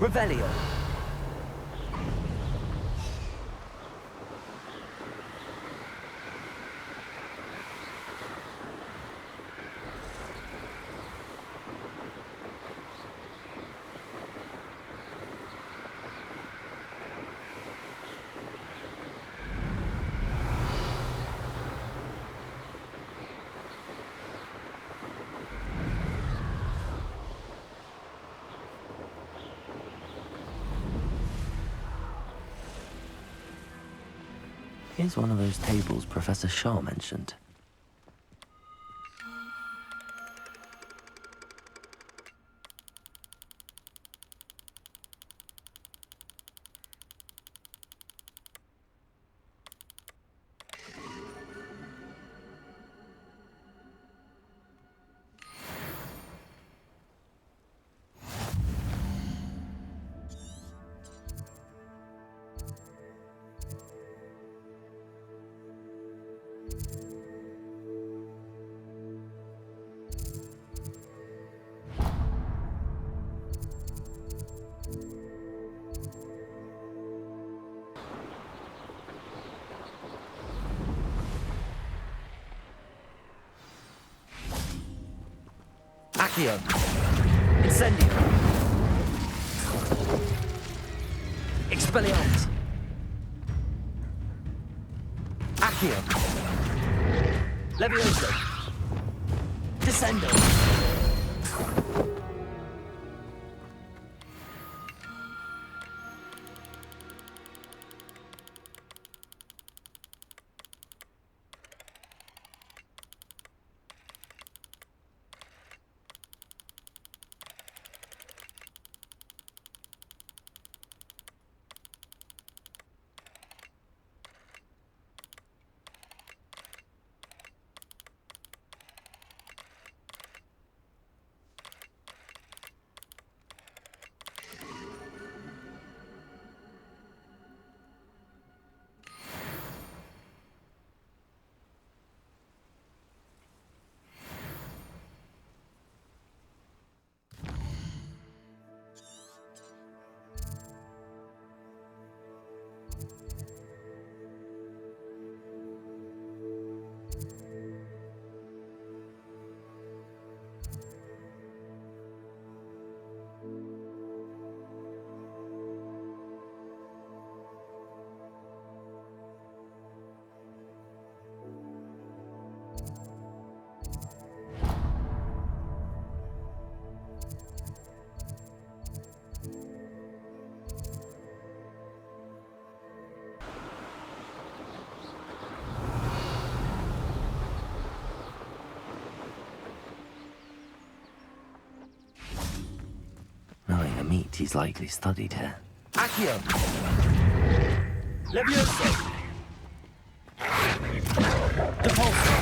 Revelio. Here's one of those tables Professor Shaw mentioned. Accio. Incendio. Expelliarmus. Accio. Levioso. Descendo. Knowing the meat, he's likely studied here. Accio. Levioso. Depulso.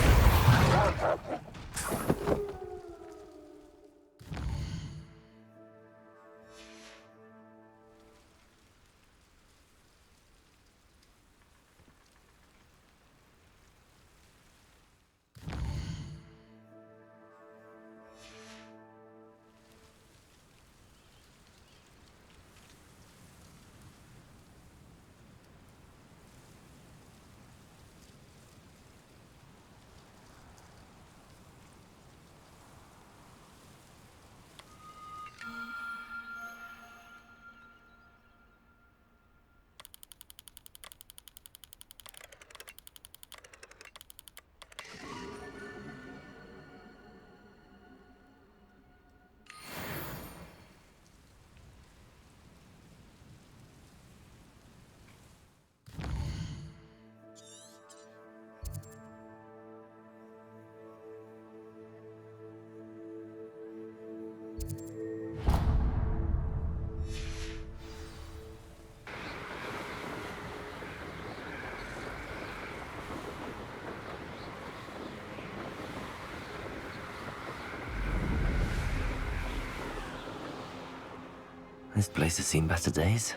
This place has seen better days.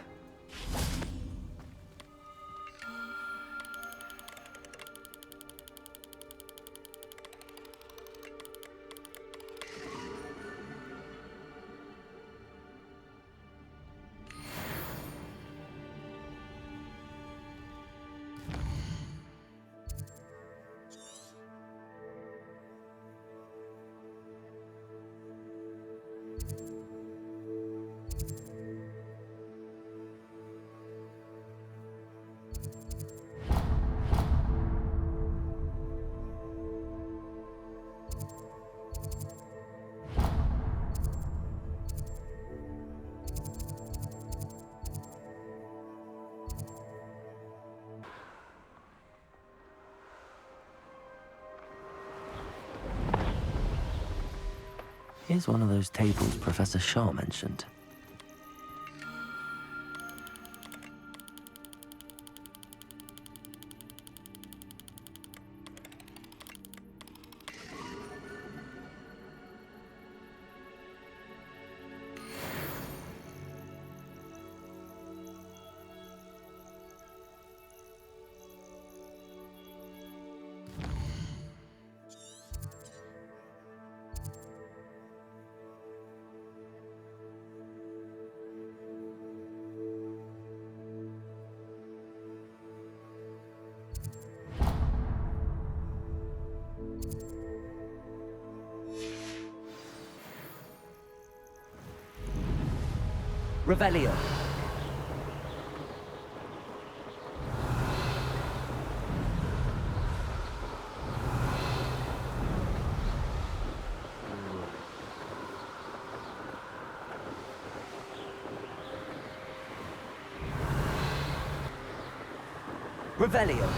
Here's one of those tables Professor Shaw mentioned. Revelio. Revelio.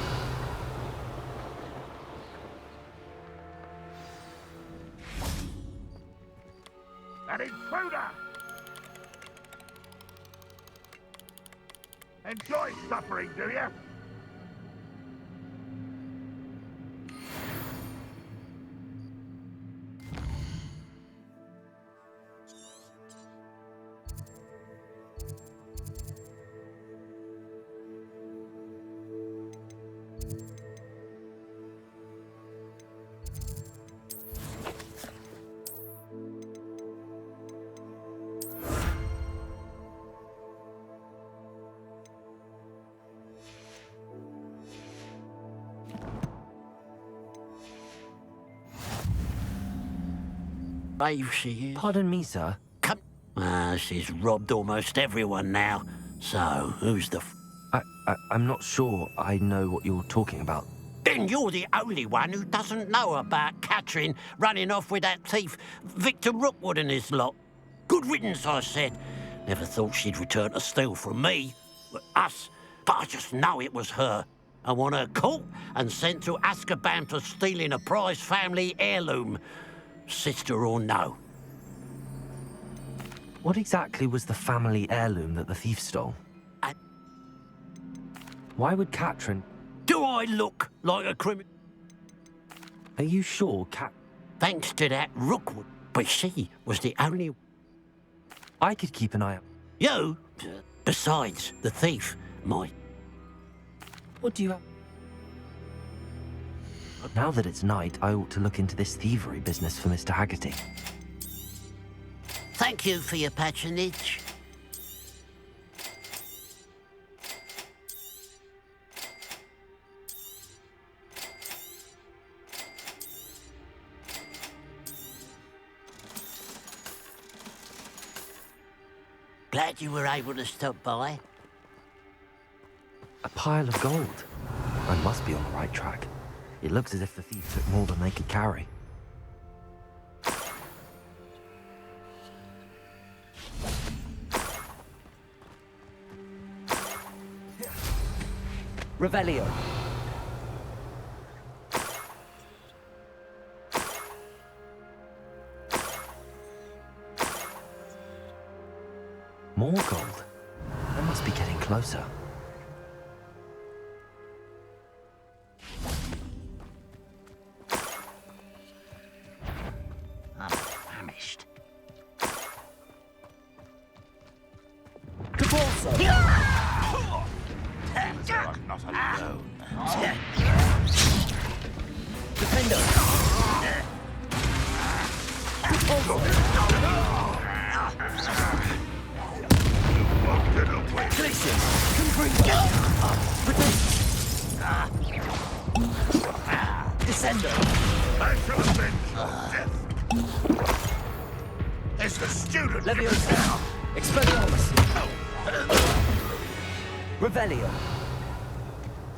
An intruder! Enjoy suffering, do you? Brave she is. Pardon me, sir. Come. She's robbed almost everyone now. So, who's the I'm not sure I know what you're talking about. Then you're the only one who doesn't know about Catherine running off with that thief, Victor Rookwood and his lot. Good riddance, I said. Never thought she'd return to steal from me, us, but I just know it was her. I want her caught and sent to Azkaban for stealing a prize family heirloom. Sister or no. What exactly was the family heirloom that the thief stole? Why would Catherine... Do I look like a criminal? Are you sure, Thanks to that Rookwood, but she was the only... I could keep an eye out. You? Besides, the thief might. What do you have? Now that it's night, I ought to look into this thievery business for Mr. Haggerty. Thank you for your patronage. Glad you were able to stop by. A pile of gold. I must be on the right track. It looks as if the thief took more than they could carry. Revelio. More gold. I must be getting closer. I'm famished. Seems I'm not alone. Defender. Glacius. Descender. I shall avenge your death. It's the student. Leviosa. Expelliarmus. Revelio.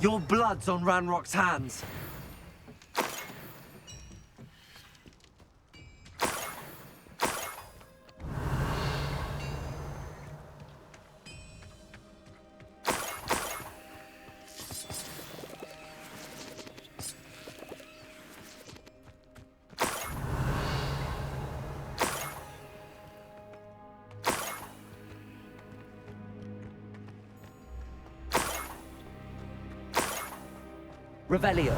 Your blood's on Ranrock's hands. Revelio.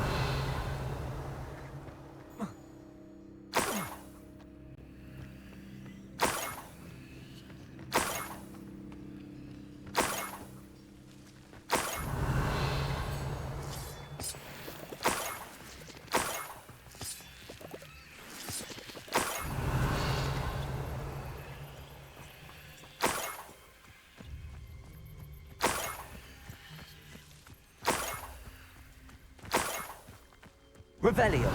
Revelio.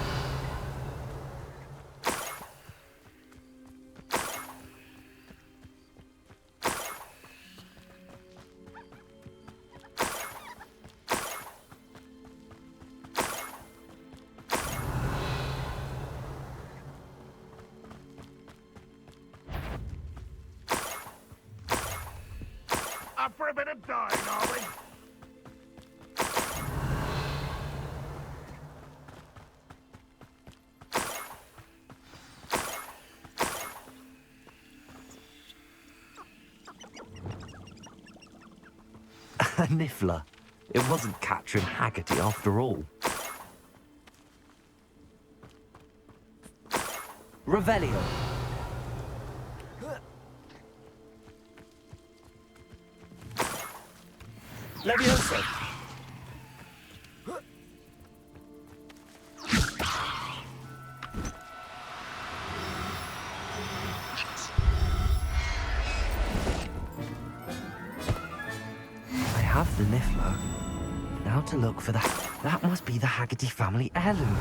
Up for a bit of dying, are we? A niffler. It wasn't Catherine Haggerty after all. Revelio. Levioso. I have the niffler. Now to look for that must be the Haggerty family heirloom.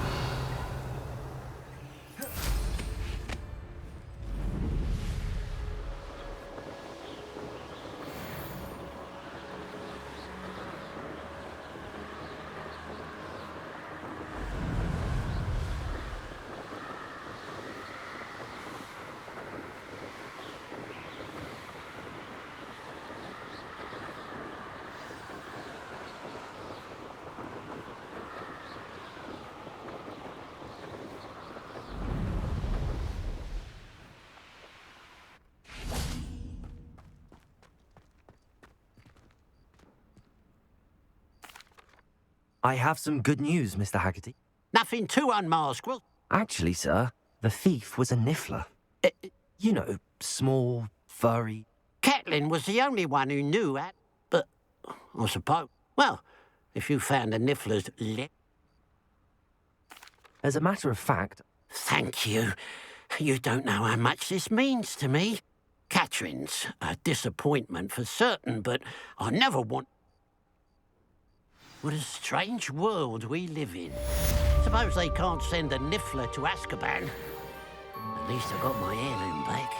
I have some good news, Mr. Haggerty. Nothing to unmask, well... Actually, sir, the thief was a niffler. You know, small, furry... Catelyn was the only one who knew that, but I suppose... Well, if you found the niffler's lip... As a matter of fact... Thank you. You don't know how much this means to me. Catherine's a disappointment for certain, but I never want... What a strange world we live in. Suppose they can't send a niffler to Azkaban. At least I got my heirloom back.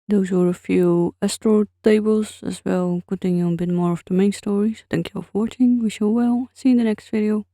Those were a few astro tables as well, continuing a bit more of the main stories. Thank you all for watching, wish you all well, see you in the next video.